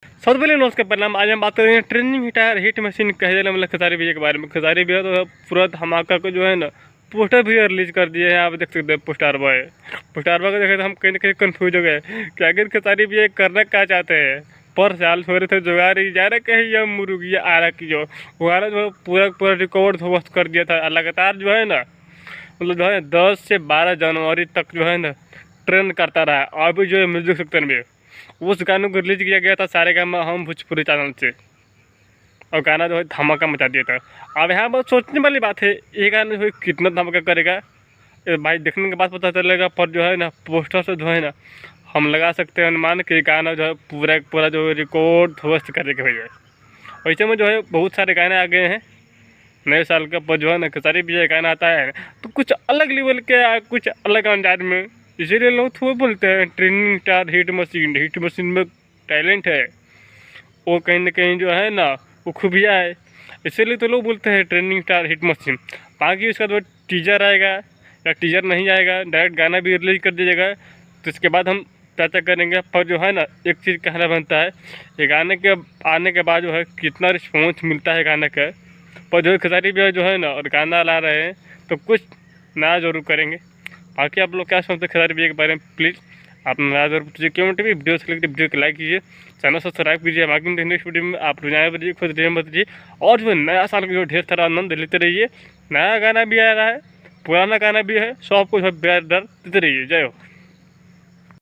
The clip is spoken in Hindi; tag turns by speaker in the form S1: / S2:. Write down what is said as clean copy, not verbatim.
S1: सबसे पहले नमस्कार प्रणाम। आज हम बात करेंगे ट्रेंडिंग हिट मशीन कहे जाने मतलब खेसारी भैया के बारे में। खेसारी भैया तो पूरा धमाका को जो है ना पोस्टर भी रिलीज कर दिए हैं। आप देख सकते हैं पोस्टर बॉय को देखे तो हम कहीं ना कहीं कंफ्यूज हो गए कि आखिर खेसारी भैया करना क्या चाहते हैं। पर साल सोरे थे जुगाड़ी जा रहा कहीं या मुर्गिया आ रहा की जो वहाँ जो पूरा रिकॉर्ड ध्वस्त कर दिया था। लगातार जो है ना मतलब जो है 10 से 12 जनवरी तक जो है ना ट्रेंड करता रहा। अभी जो है म्यूजिक सेक्टर में उस गाने को रिलीज किया गया था सारेगामा हम भोजपुरी चैनल से, और गाना जो है धमाका मचा दिया था। अब यहाँ पर सोचने वाली बात है ये गाना जो है कितना धमाका करेगा ये भाई देखने के बाद पता चलेगा। पर जो है ना पोस्टर से जो है ना हम लगा सकते हैं अनुमान कि गाना जो है पूरा जो रिकॉर्ड ध्वस्त करेगा भैया। वैसे में जो है बहुत सारे गाने आ गए हैं नए साल का। पर जो है ना खेसारी भैया गाना आता है तो कुछ अलग लेवल के कुछ अलग अंदाज में, इसीलिए लोग थोड़े बोलते हैं ट्रेंडिंग स्टार हिट मशीन में टैलेंट है वो कहीं ना कहीं जो है ना वो खूबिया है। इसीलिए तो लोग बोलते हैं ट्रेंडिंग स्टार हिट मशीन। बाकी उसका तो टीजर आएगा या टीजर नहीं आएगा, डायरेक्ट गाना भी रिलीज कर दीजिएगा तो इसके बाद हम चर्चा करेंगे। पर जो है ना एक चीज़ कहना बनता है ये गाने के आने के बाद जो है कितना रिस्पॉन्स मिलता है गाने का। पर जो खेसारी भैया जो है ना और गाना ला रहे हैं तो कुछ नया जरूर करेंगे। बाकी आप लोग क्या सोचते हैं खेसारी भैया के बारे में, प्लीज़ आप नया जरूर पूछिए कमेंट में। वीडियो से लेकर वीडियो को लाइक कीजिए, चैनल सब्सक्राइब कीजिए। बाकी नेक्स्ट वीडियो में आप नया बताइए, खुद बताइए। और जो नया साल का जो ढेर सारा आनंद लेते रहिए। नया गाना भी आ रहा है, पुराना गाना भी है, सब कुछ डर देते रहिए। जय हो।